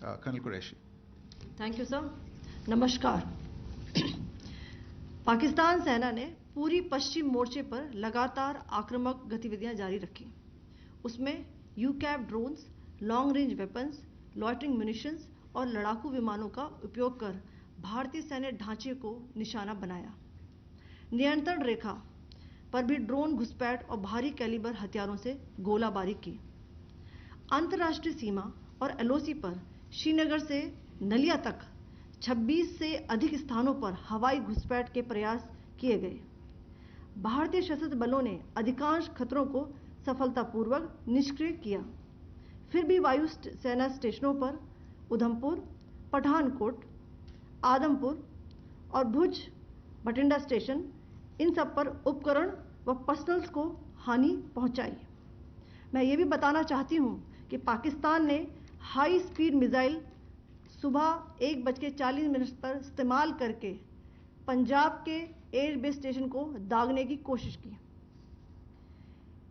Colonel Qureshi. Thank you sir. नमस्कार। पाकिस्तान सेना ने पूरी पश्चिम मोर्चे पर लगातार आक्रामक गतिविधियां जारी रखी। उसमें UCAV drones, long range weapons, loitering munitions और लड़ाकू विमानों का उपयोग कर भारतीय सैन्य ढांचे को निशाना बनाया। नियंत्रण रेखा पर भी ड्रोन घुसपैठ और भारी कैलिबर हथियारों से गोलाबारी की। अंतर्राष्ट्रीय सीमा और एलओसी पर श्रीनगर से नलिया तक 26 से अधिक स्थानों पर हवाई घुसपैठ के प्रयास किए गए। भारतीय सशस्त्र बलों ने अधिकांश खतरों को सफलतापूर्वक निष्क्रिय किया। फिर भी वायु सेना स्टेशनों पर उधमपुर, पठानकोट, आदमपुर और भुज बठिंडा स्टेशन, इन सब पर उपकरण व पर्सनल्स को हानि पहुंचाई। मैं ये भी बताना चाहती हूं कि पाकिस्तान ने हाई स्पीड मिसाइल सुबह 1:40 पर इस्तेमाल करके पंजाब के एयरबेस स्टेशन को दागने की कोशिश की।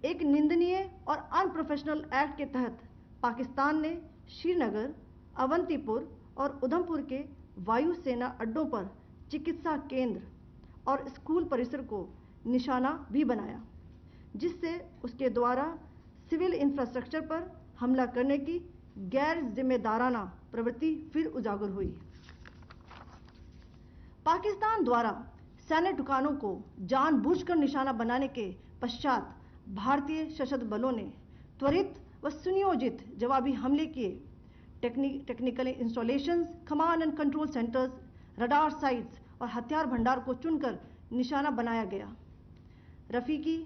एक निंदनीय और अनप्रोफेशनल एक्ट के तहत पाकिस्तान ने श्रीनगर, अवंतीपुर और उधमपुर के वायुसेना अड्डों पर चिकित्सा केंद्र और स्कूल परिसर को निशाना भी बनाया, जिससे उसके द्वारा सिविल इंफ्रास्ट्रक्चर पर हमला करने की गैर जिम्मेदाराना प्रवृत्ति फिर उजागर हुई। पाकिस्तान द्वारा सैन्य ठिकानों को जानबूझकर निशाना बनाने के पश्चात भारतीय सशस्त्र बलों ने त्वरित व सुनियोजित जवाबी हमले किए। Technical installations, command and control centres, radar sites और हथियार भंडार को चुनकर निशाना बनाया गया। रफीकी,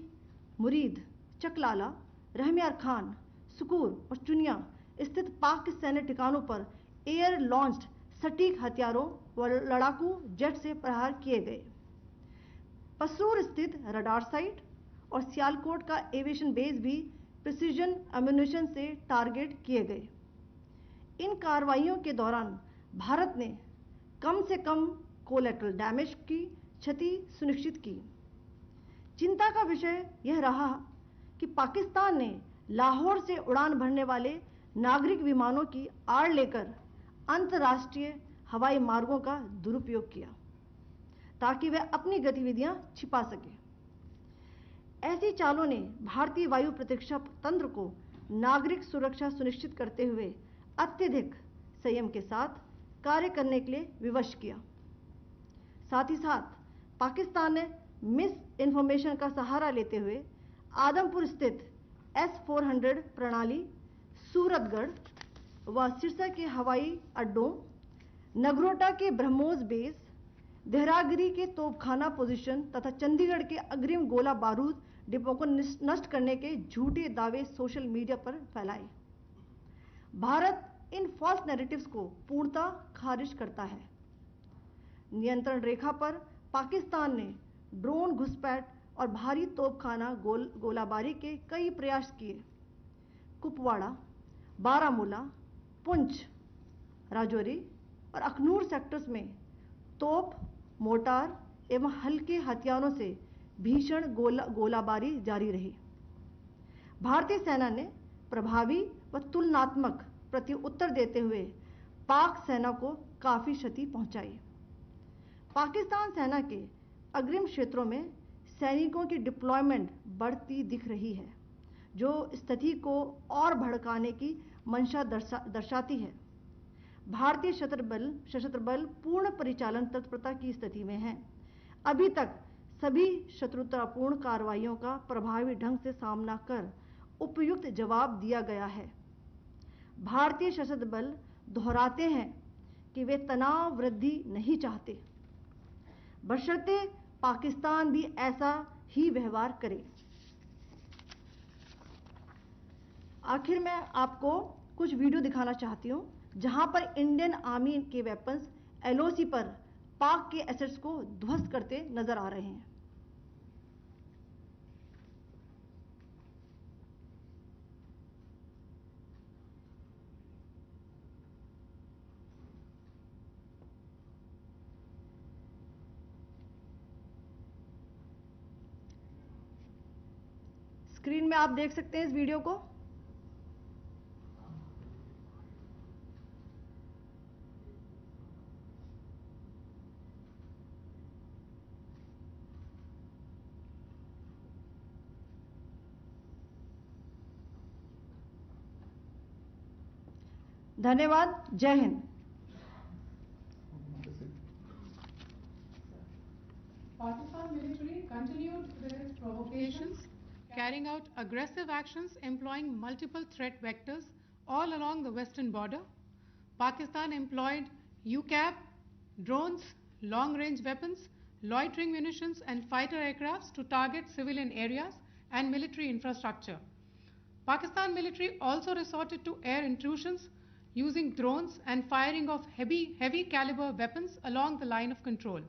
मुरीद, चकलाला, रहमियार खान, सुकूर और चुनिया स्थित पाक सैन्य ठिकानों पर एयर लॉन्च्ड सटीक हथियारों व लड़ाकू जेट से प्रहार किए गए। पसरूर स्थित रडार साइट और सियालकोट का एविएशन बेस भी प्रिसीजन एम्यूनिशन से टारगेट किए गए। इन कार्रवाइयों के दौरान भारत ने कम से कम कोलैटरल डैमेज की क्षति सुनिश्चित की। चिंता का विषय यह रहा कि पाकिस्तान ने लाहौर से उड़ान भरने वाले नागरिक विमानों की आड़ लेकर अंतर्राष्ट्रीय हवाई मार्गों का दुरुपयोग किया ताकि वह अपनी गतिविधियां छिपा सके। ऐसी चालों ने भारतीय वायु प्रतिरक्षा तंत्र को नागरिक सुरक्षा सुनिश्चित करते हुए अत्यधिक संयम के साथ कार्य करने के लिए विवश किया। साथ ही साथ पाकिस्तान ने मिस इन्फॉर्मेशन का सहारा लेते हुए आदमपुर स्थित S-400 प्रणाली, सूरतगढ़ व सिरसा के हवाई अड्डों, नगरोटा के ब्रह्मोस बेस, देहरागिरी के तोपखाना पोजीशन तथा चंडीगढ़ के अग्रिम गोला बारूद डिपो को नष्ट करने के झूठे दावे सोशल मीडिया पर फैलाए। भारत इन फॉल्स नैरेटिव्स को पूर्णतः खारिज करता है। नियंत्रण रेखा पर पाकिस्तान ने ड्रोन घुसपैठ और भारी तोपखाना गोलाबारी के कई प्रयास किए। कुपवाड़ा, बारामूला, पुंछ, राजौरी और अखनूर सेक्टर्स में तोप, मोर्टार एवं हल्के हथियारों से भीषण गोलाबारी जारी रही। भारतीय सेना ने प्रभावी व तुलनात्मक प्रत्युत्तर देते हुए पाक सेना को काफी क्षति पहुंचाई। पाकिस्तान सेना के अग्रिम क्षेत्रों में सैनिकों की डिप्लॉयमेंट बढ़ती दिख रही है, जो स्थिति को और भड़काने की मंशा दर्शाती है। भारतीय सशस्त्र बल पूर्ण परिचालन तत्परता की स्थिति में है। अभी तक सभी शत्रुतापूर्ण कार्रवाइयों का प्रभावी ढंग से सामना कर उपयुक्त जवाब दिया गया है। भारतीय सशस्त्र बल दोहराते हैं कि वे तनाव वृद्धि नहीं चाहते, बशर्ते पाकिस्तान भी ऐसा ही व्यवहार करे। आखिर में आपको कुछ वीडियो दिखाना चाहती हूं, जहां पर इंडियन आर्मी के वेपन्स एलओसी पर पाक के एसेट्स को ध्वस्त करते नजर आ रहे हैं। स्क्रीन में आप देख सकते हैं इस वीडियो को। धन्यवाद। जय Hind. Pakistan military continued with its provocations, carrying out aggressive actions employing multiple threat vectors all along the western border. Pakistan employed UCAV, drones, long-range weapons, loitering munitions and fighter aircrafts to target civilian areas and military infrastructure. Pakistan military also resorted to air intrusions using drones and firing of heavy caliber weapons along the line of control.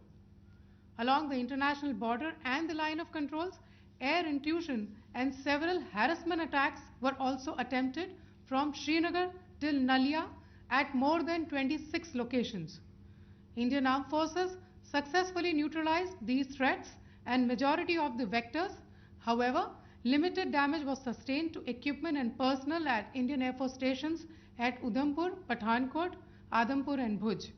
Along the international border and the line of controls, air intrusion and several harassment attacks were also attempted from Srinagar till Nalia at more than 26 locations. Indian Armed Forces successfully neutralized these threats and majority of the vectors. However, limited damage was sustained to equipment and personnel at Indian Air Force stations at Udhampur, Pathankot, Adampur and Bhuj.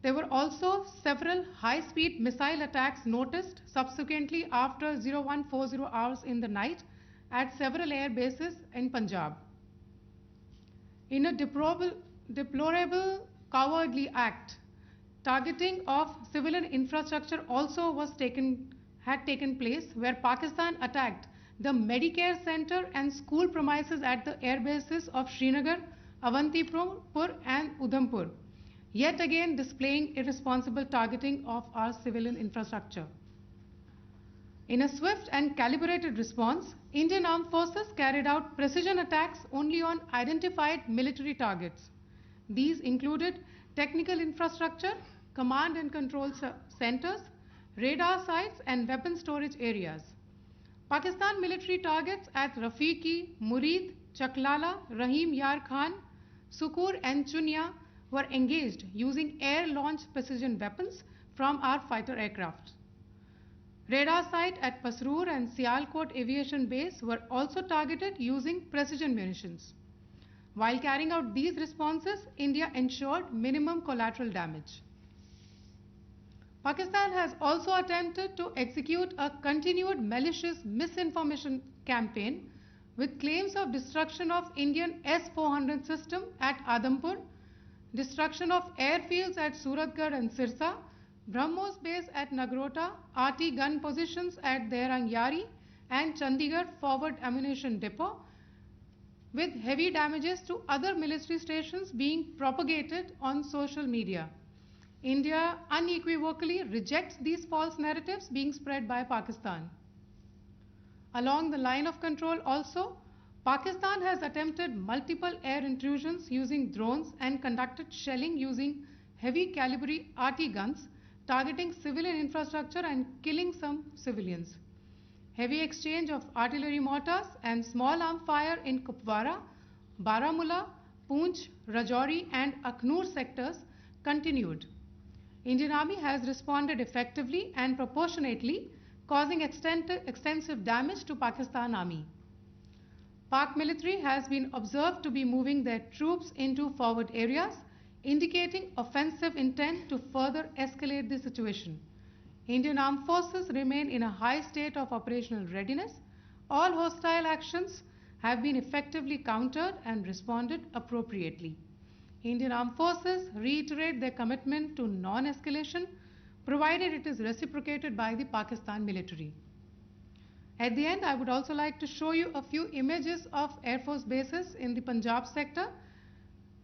There were also several high-speed missile attacks noticed subsequently after 0140 hours in the night at several air bases in Punjab. In a deplorable cowardly act, targeting of civilian infrastructure also had taken place, where Pakistan attacked the Medicare center and school premises at the air bases of Srinagar, Avantipur and Udhampur, yet again displaying irresponsible targeting of our civilian infrastructure. In a swift and calibrated response, Indian Armed Forces carried out precision attacks only on identified military targets. These included technical infrastructure, command and control centers, radar sites and weapon storage areas. Pakistan military targets at Rafiqi, Murid, Chaklala, Rahim Yar Khan, Sukur and Chunya were engaged using air-launched precision weapons from our fighter aircraft. Radar site at Pasroor and Sialkot Aviation Base were also targeted using precision munitions. While carrying out these responses, India ensured minimum collateral damage. Pakistan has also attempted to execute a continued malicious misinformation campaign with claims of destruction of Indian S-400 system at Adampur, destruction of airfields at Suratgarh and Sirsa, BrahMos base at Nagrota, RT gun positions at Derang Yari and Chandigarh forward ammunition depot, with heavy damages to other military stations being propagated on social media. India unequivocally rejects these false narratives being spread by Pakistan. Along the line of control also, Pakistan has attempted multiple air intrusions using drones and conducted shelling using heavy caliber RT guns, targeting civilian infrastructure and killing some civilians. Heavy exchange of artillery mortars and small arm fire in Kupwara, Baramulla, Poonch, Rajouri and Akhnur sectors continued. Indian Army has responded effectively and proportionately, causing extensive damage to Pakistan Army. Pak military has been observed to be moving their troops into forward areas, indicating offensive intent to further escalate the situation. Indian Armed Forces remain in a high state of operational readiness. All hostile actions have been effectively countered and responded appropriately. Indian Armed Forces reiterate their commitment to non-escalation, provided it is reciprocated by the Pakistan military. At the end, I would also like to show you a few images of Air Force bases in the Punjab sector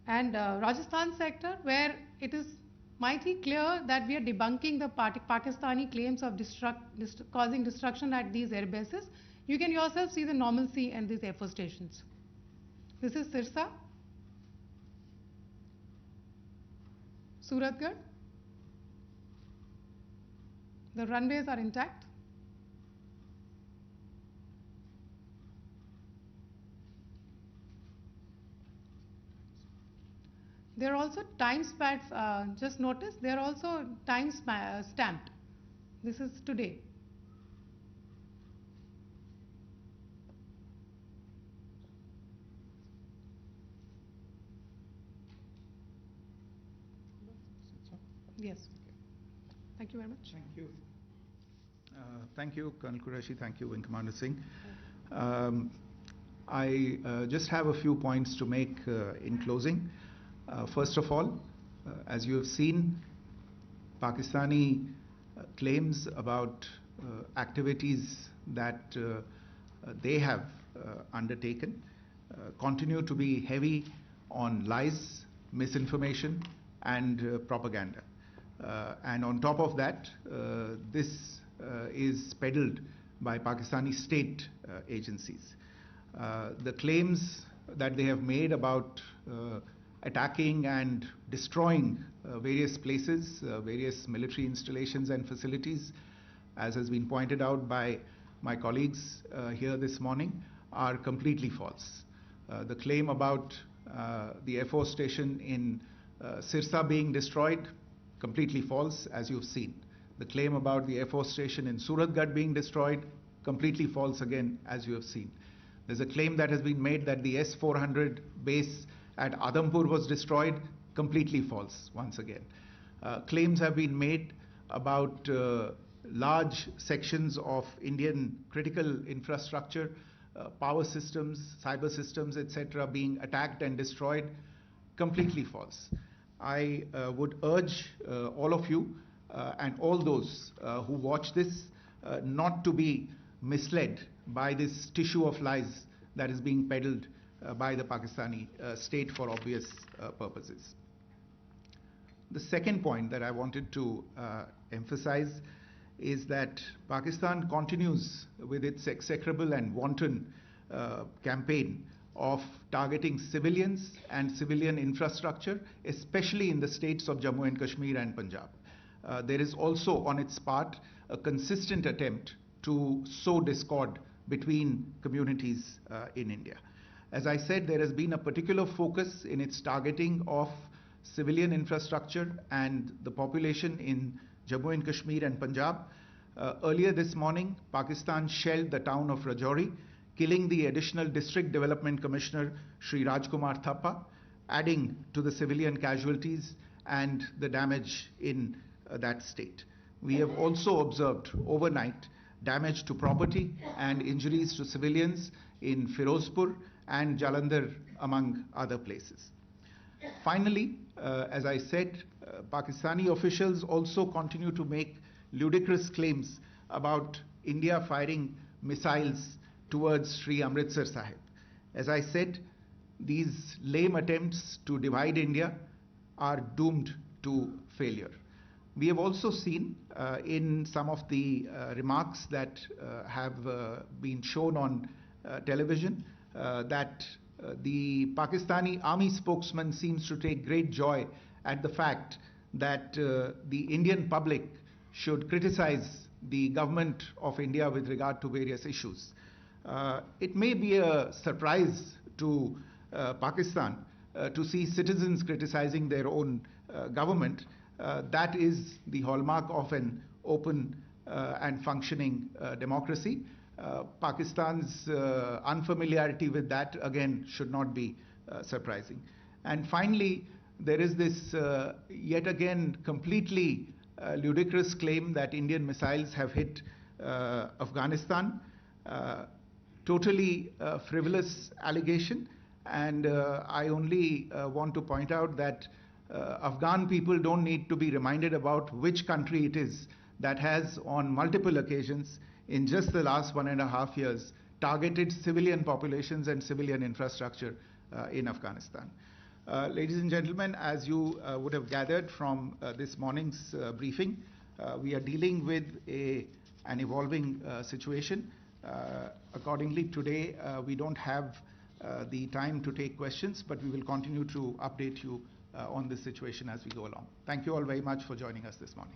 and Rajasthan sector, where it is mighty clear that we are debunking the Pakistani claims of causing destruction at these air bases. You can yourself see the normalcy in these Air Force stations. This is Sirsa, Suratgarh. The runways are intact. There are also time stamped. Just notice there are also time stamped. This is today. Yes. Thank you very much. Thank you. Thank you, Colonel Qureshi. Thank you, Wing Commander Singh. I just have a few points to make in closing. First of all, as you have seen, Pakistani claims about activities that they have undertaken continue to be heavy on lies, misinformation, and propaganda. And on top of that, this is peddled by Pakistani state agencies. The claims that they have made about attacking and destroying various places, various military installations and facilities, as has been pointed out by my colleagues here this morning, are completely false. The claim about the Air Force station in Sirsa being destroyed, completely false, as you've seen. The claim about the Air Force station in Suratgarh being destroyed, completely false again, as you have seen. There's a claim that has been made that the S-400 base at Adampur was destroyed, completely false once again. Claims have been made about large sections of Indian critical infrastructure, power systems, cyber systems, etc., being attacked and destroyed, completely false. I would urge all of you and all those who watch this not to be misled by this tissue of lies that is being peddled by the Pakistani state for obvious purposes. The second point that I wanted to emphasize is that Pakistan continues with its execrable and wanton campaign of targeting civilians and civilian infrastructure, especially in the states of Jammu and Kashmir and Punjab. There is also on its part a consistent attempt to sow discord between communities in India. As I said, there has been a particular focus in its targeting of civilian infrastructure and the population in Jammu and Kashmir and Punjab. Earlier this morning, Pakistan shelled the town of Rajouri, killing the additional District Development Commissioner, Shri Rajkumar Thappa, adding to the civilian casualties and the damage in that state. We have also observed overnight damage to property and injuries to civilians in Firozpur and Jalandhar, among other places. Finally, as I said, Pakistani officials also continue to make ludicrous claims about India firing missiles towards Sri Amritsar Sahib. As I said, these lame attempts to divide India are doomed to failure. We have also seen in some of the remarks that have been shown on television that the Pakistani army spokesman seems to take great joy at the fact that the Indian public should criticize the government of India with regard to various issues. It may be a surprise to Pakistan to see citizens criticizing their own government. That is the hallmark of an open and functioning democracy. Pakistan's unfamiliarity with that, again, should not be surprising. And finally, there is this yet again completely ludicrous claim that Indian missiles have hit Afghanistan. Totally frivolous allegation, and I only want to point out that Afghan people don't need to be reminded about which country it is that has on multiple occasions in just the last 1.5 years targeted civilian populations and civilian infrastructure in Afghanistan. Ladies and gentlemen, as you would have gathered from this morning's briefing, we are dealing with an evolving situation. Accordingly, today we don't have the time to take questions, but we will continue to update you on this situation as we go along. Thank you all very much for joining us this morning.